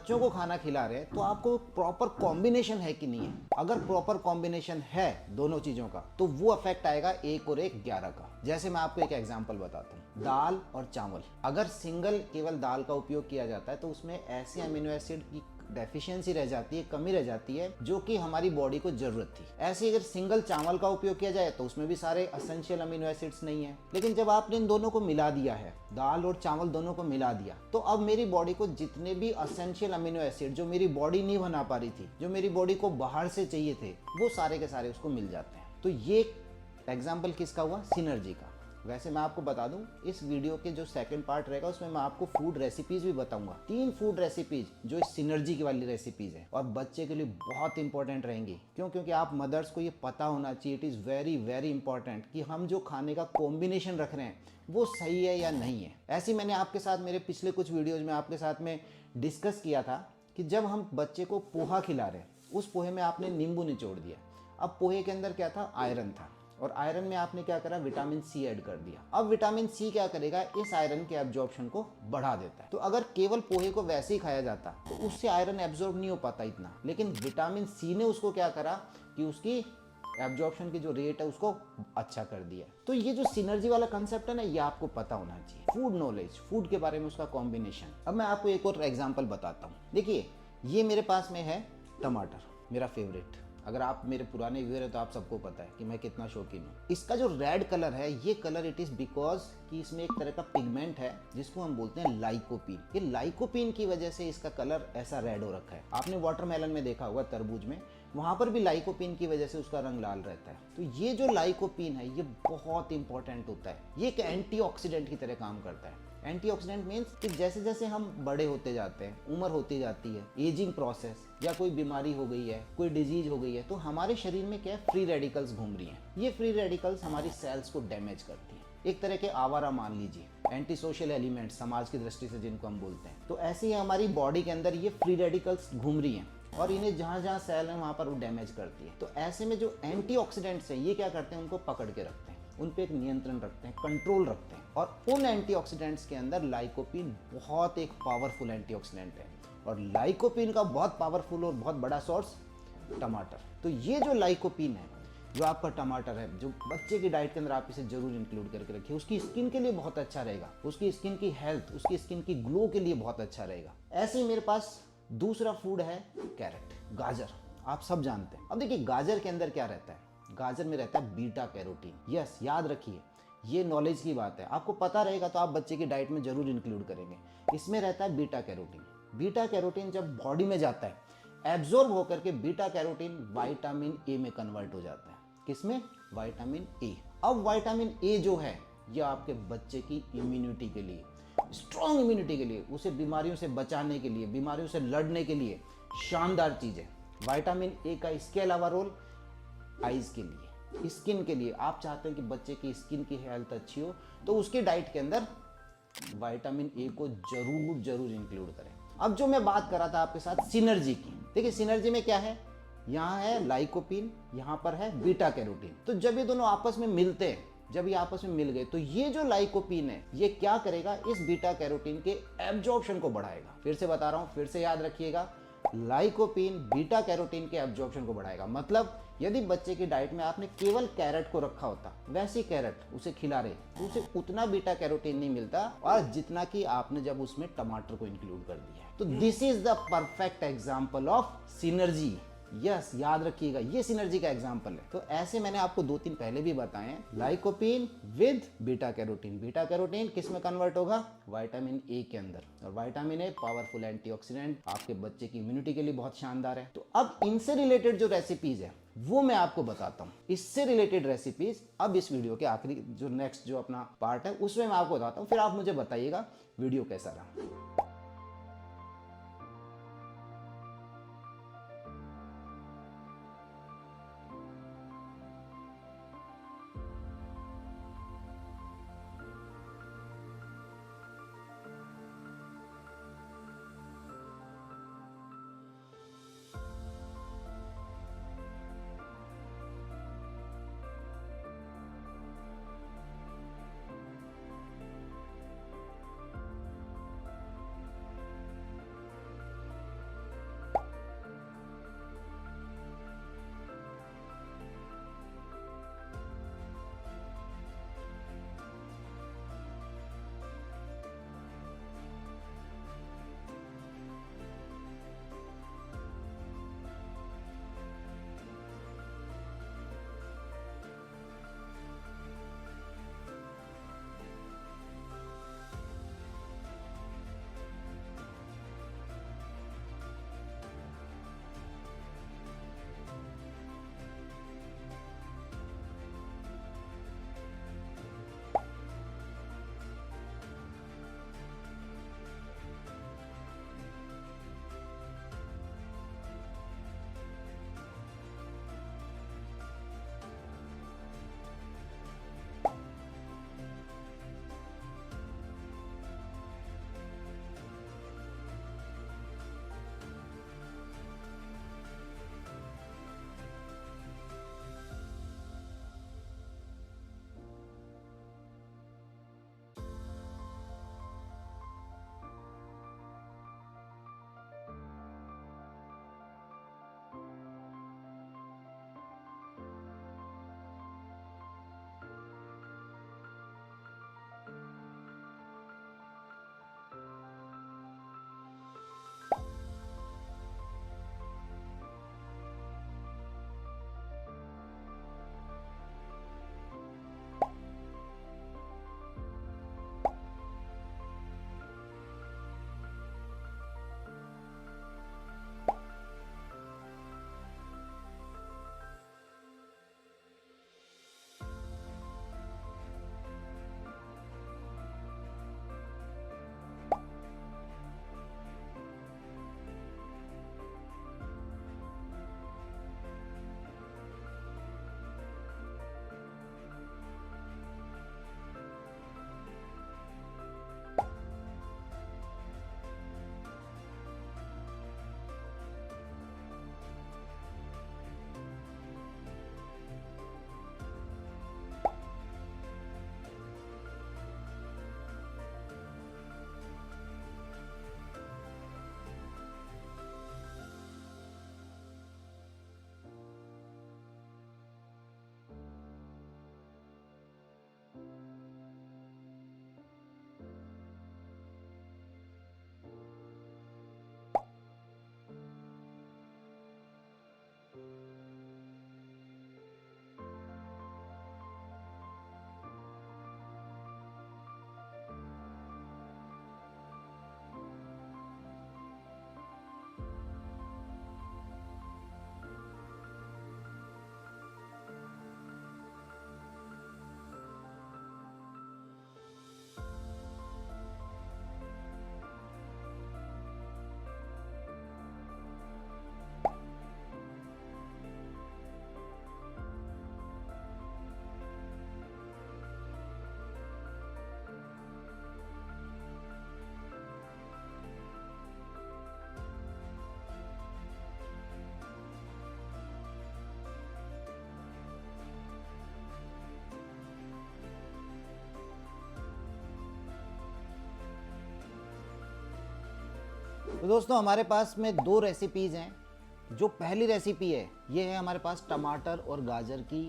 बच्चों को खाना खिला रहे हैं तो आपको प्रॉपर कॉम्बिनेशन है कि नहीं है। अगर प्रॉपर कॉम्बिनेशन है दोनों चीजों का तो वो अफेक्ट आएगा 1 और 1 11 का। जैसे मैं आपको एक एग्जांपल बताता हूँ, दाल और चावल। अगर सिंगल केवल दाल का उपयोग किया जाता है तो उसमें ऐसे अमीनो एसिड की डेफिशिएंसी रह जाती है, कमी रह जाती है जो कि हमारी बॉडी को जरूरत थी। ऐसे अगर सिंगल चावल का उपयोग किया जाए तो उसमें भी सारे एसेंशियल अमीनो एसिड्स नहीं है। लेकिन जब आपने इन दोनों को मिला दिया है, दाल और चावल दोनों को मिला दिया, तो अब मेरी बॉडी को जितने भी एसेंशियल अमीनो एसिड जो मेरी बॉडी नहीं बना पा रही थी, जो मेरी बॉडी को बाहर से चाहिए थे, वो सारे के सारे उसको मिल जाते हैं। तो ये एग्जाम्पल किसका हुआ? सिनर्जी का। वैसे मैं आपको बता दूं, इस वीडियो के जो सेकंड पार्ट रहेगा उसमें मैं आपको फूड रेसिपीज भी बताऊंगा। 3 फूड रेसिपीज जो इस सिनर्जी की वाली रेसिपीज है और बच्चे के लिए बहुत इंपॉर्टेंट रहेंगी। क्यों? क्योंकि आप मदर्स को ये पता होना चाहिए, it is very very important कि हम जो खाने का कॉम्बिनेशन रख रहे हैं वो सही है या नहीं है। ऐसे मैंने आपके साथ मेरे पिछले कुछ वीडियोज में आपके साथ में डिस्कस किया था कि जब हम बच्चे को पोहा खिला रहे हैं, उस पोहे में आपने नींबू निचोड़ दिया। अब पोहे के अंदर क्या था? आयरन था, और आयरन में आपने क्या करा? विटामिन सी ऐड कर दिया। अब विटामिन सी क्या करेगा? इस आयरन के एब्जॉर्प्शन को बढ़ा देता है। तो अगर केवल पोहे को वैसे ही खाया जाता तो उससे आयरन एब्जॉर्ब नहीं हो पाता इतना, लेकिन विटामिन सी ने उसको क्या करा कि उसकी एब्जॉर्प्शन की जो रेट है उसको अच्छा कर दिया। तो ये जो सिनर्जी वाला कंसेप्ट है ना, ये आपको पता होना चाहिए। फूड नॉलेज, फूड के बारे में उसका कॉम्बिनेशन। अब मैं आपको एक और एग्जाम्पल बताता हूँ। देखिए, ये मेरे पास में है टमाटर, मेरा फेवरेट। अगर आप मेरे पुराने व्यूअर हैं तो आप सबको पता है कि मैं कितना शौकीन हूँ। इसका जो रेड कलर है, ये कलर इट इज बिकॉज कि इसमें एक तरह का पिगमेंट है जिसको हम बोलते हैं लाइकोपीन। ये लाइकोपीन की वजह से इसका कलर ऐसा रेड हो रखा है। आपने वाटरमेलन में देखा होगा, तरबूज में, वहां पर भी लाइकोपीन की वजह से उसका रंग लाल रहता है। तो ये जो लाइकोपीन है ये बहुत इंपॉर्टेंट होता है। ये एक एंटीऑक्सीडेंट की तरह काम करता है। एंटीऑक्सीडेंट मीन्स कि जैसे जैसे हम बड़े होते जाते हैं, उम्र होती जाती है, एजिंग प्रोसेस, या कोई बीमारी हो गई है, कोई डिजीज हो गई है, तो हमारे शरीर में क्या है? फ्री रेडिकल्स घूम रही हैं। ये फ्री रेडिकल्स हमारी सेल्स को डैमेज करती हैं। एक तरह के आवारा मान लीजिए, एंटी सोशल एलिमेंट समाज की दृष्टि से जिनको हम बोलते हैं। तो ऐसे ही हमारी बॉडी के अंदर ये फ्री रेडिकल्स घूम रही हैं और इन्हें जहां जहां सेल है वहां पर वो डैमेज करती है। तो ऐसे में जो एंटीऑक्सीडेंट्स हैं ये क्या करते हैं? उनको पकड़ के रखते हैं, उन पे एक नियंत्रण रखते हैं, कंट्रोल रखते हैं। और उन एंटीऑक्सीडेंट्स के अंदर लाइकोपीन बहुत एक पावरफुल एंटीऑक्सीडेंट है। और लाइकोपीन का बहुत पावरफुल और बहुत बड़ा सोर्स टमाटर। तो ये जो लाइकोपीन है, जो आपका टमाटर है, जो बच्चे की डाइट के अंदर आप इसे जरूर इंक्लूड करके रखिए। उसकी स्किन के लिए बहुत अच्छा रहेगा, उसकी स्किन की हेल्थ, उसकी स्किन की ग्लो के लिए बहुत अच्छा रहेगा। ऐसे ही मेरे पास दूसरा फूड है कैरेट, गाजर। आप सब जानते हैं। अब देखिए, गाजर के अंदर क्या रहता है? गाजर में रहता है बीटा कैरोटीन। यस, याद रखिए, ये नॉलेज की बात है। आपको पता रहेगा तो आप बच्चे की डाइट में जरूर इंक्लूड करेंगे। इसमें रहता है बीटा कैरोटीन। बीटा कैरोटीन जब बॉडी में जाता है, एब्जॉर्ब होकर के बीटा कैरोटीन विटामिन ए में कन्वर्ट हो जाता है। किसमें? Vitamin A. अब विटामिन ए जो है ये आपके बच्चे की इम्यूनिटी के लिए, स्ट्रॉन्ग इम्यूनिटी के लिए, उसे बीमारियों से बचाने के लिए, बीमारियों से लड़ने के लिए शानदार चीज है। विटामिन ए का इसके अलावा रोल आईज के लिए, स्किन के लिए। आप चाहते हैं कि बच्चे की स्किन की हेल्थ अच्छी हो तो उसकी डाइट के अंदर विटामिन ए को जरूर जरूर इंक्लूड करें। अब जो मैं बात कर रहा था आपके साथ सिनर्जी की, देखिए सिनर्जी में क्या है? यहाँ है लाइकोपीन, यहाँ पर है बीटा कैरोटीन। तो जब ये दोनों आपस में मिलते हैं, जब ये आपस में मिल गए, तो ये जो लाइकोपीन है ये क्या करेगा? इस बीटा कैरोटीन के एब्जॉर्प्शन को बढ़ाएगा। फिर से बता रहा हूं, फिर से याद रखिएगा, लाइकोपीन बीटा कैरोटीन के एब्जॉर्प्शन को बढ़ाएगा। मतलब यदि बच्चे की डाइट में आपने केवल कैरेट को रखा होता, वैसी कैरेट उसे खिला रहे, तो उसे उतना बीटा कैरोटीन नहीं मिलता और जितना कि आपने जब उसमें टमाटर को इंक्लूड कर दिया है। तो this is the perfect example of synergy. Yes, याद रखिएगा, ये सिनर्जी का एग्जांपल है। तो ऐसे मैंने आपको 2-3 पहले भी बताए हैं, lycopene with beta carotene. Beta carotene किस में कन्वर्ट होगा? विटामिन ए के अंदर। और विटामिन ए पावरफुल एंटीऑक्सीडेंट, आपके बच्चे की इम्यूनिटी के लिए बहुत शानदार है। तो अब इनसे रिलेटेड जो रेसिपीज है वो मैं आपको बताता हूं। इससे रिलेटेड रेसिपीज अब इस वीडियो के आखिरी जो नेक्स्ट जो अपना पार्ट है उसमें मैं आपको बताता हूं। फिर आप मुझे बताइएगा वीडियो कैसा रहा। तो दोस्तों हमारे पास में 2 रेसिपीज हैं। जो पहली रेसिपी है ये है हमारे पास टमाटर और गाजर की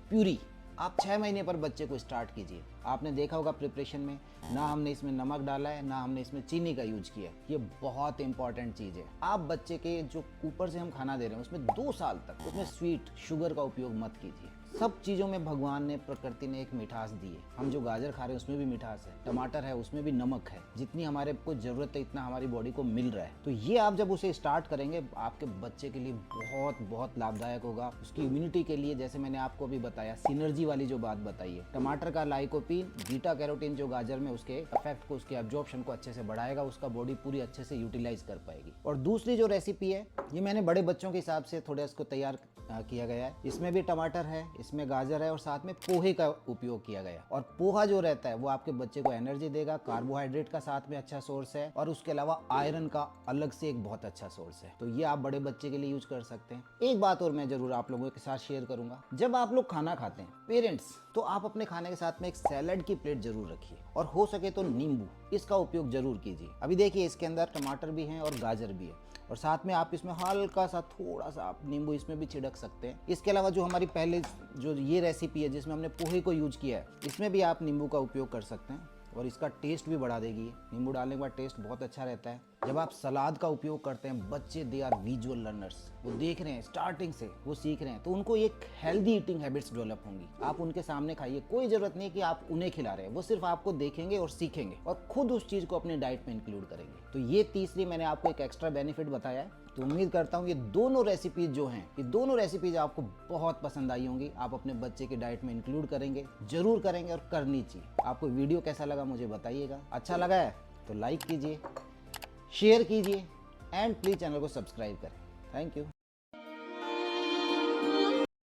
प्यूरी। आप 6 महीने पर बच्चे को स्टार्ट कीजिए। आपने देखा होगा प्रिपरेशन में ना हमने इसमें नमक डाला है ना हमने इसमें चीनी का यूज किया है। ये बहुत इंपॉर्टेंट चीज़ है। आप बच्चे के जो ऊपर से हम खाना दे रहे हैं उसमें 2 साल तक उसमें स्वीट शुगर का उपयोग मत कीजिए। सब चीज़ों में भगवान ने प्रकृति ने एक मिठास दी है। हम जो गाजर खा रहे हैं उसमें भी मिठास है, टमाटर है उसमें भी नमक है। जितनी हमारे को जरूरत है इतना हमारी बॉडी को मिल रहा है। तो ये आप जब उसे स्टार्ट करेंगे आपके बच्चे के लिए बहुत बहुत लाभदायक होगा। उसकी इम्यूनिटी के लिए जैसे मैंने आपको अभी बताया सिनर्जी वाली जो बात बताई है, टमाटर का लाइकोपीन बीटा कैरोटीन जो गाजर में उसके इफेक्ट को उसके एब्जॉर्प्शन को अच्छे से बढ़ाएगा, उसका बॉडी पूरी अच्छे से यूटिलाइज कर पाएगी। और दूसरी जो रेसिपी है ये मैंने बड़े बच्चों के हिसाब से थोड़ा इसको तैयार किया गया है। इसमें भी टमाटर है, इसमें गाजर है और साथ में पोहे का उपयोग किया गया। और पोहा जो रहता है वो आपके बच्चे को एनर्जी देगा, कार्बोहाइड्रेट का साथ में अच्छा सोर्स है और उसके अलावा आयरन का अलग से एक बहुत अच्छा सोर्स है। तो ये आप बड़े बच्चे के लिए यूज कर सकते हैं। एक बात और मैं जरूर आप लोगों के साथ शेयर करूंगा, जब आप लोग खाना खाते हैं पेरेंट्स, तो आप अपने खाने के साथ में एक सैलड की प्लेट जरूर रखिए और हो सके तो नींबू इसका उपयोग जरूर कीजिए। अभी देखिए इसके अंदर टमाटर भी हैं और गाजर भी है और साथ में आप इसमें हल्का सा थोड़ा सा आप नींबू इसमें भी छिड़क सकते हैं। इसके अलावा जो हमारी पहले जो ये रेसिपी है जिसमें हमने पोहे को यूज किया है इसमें भी आप नींबू का उपयोग कर सकते हैं और इसका टेस्ट भी बढ़ा देगी। नींबू डालने के बाद टेस्ट बहुत अच्छा रहता है। जब आप सलाद का उपयोग करते हैं, बच्चे दे आर विजुअल लर्नर्स, वो देख रहे हैं स्टार्टिंग से वो सीख रहे हैं, तो उनको एक हेल्दी ईटिंग हैबिट्स डेवलप होंगी। आप उनके सामने खाइए, कोई जरूरत नहीं कि आप उन्हें खिला रहे हैं, वो सिर्फ आपको देखेंगे और सीखेंगे और खुद उस चीज को अपने डाइट में इंक्लूड करेंगे। तो ये तीसरी मैंने आपको एक एक्स्ट्रा बेनिफिट बताया है। तो उम्मीद करता हूँ ये दोनों रेसिपीज जो हैं ये दोनों रेसिपीज आपको बहुत पसंद आई होंगी। आप अपने बच्चे के डाइट में इंक्लूड करेंगे, जरूर करेंगे और करनी चाहिए। आपको वीडियो कैसा लगा मुझे बताइएगा। अच्छा लगा है तो लाइक कीजिए, शेयर कीजिए एंड प्लीज चैनल को सब्सक्राइब करें। Thank you.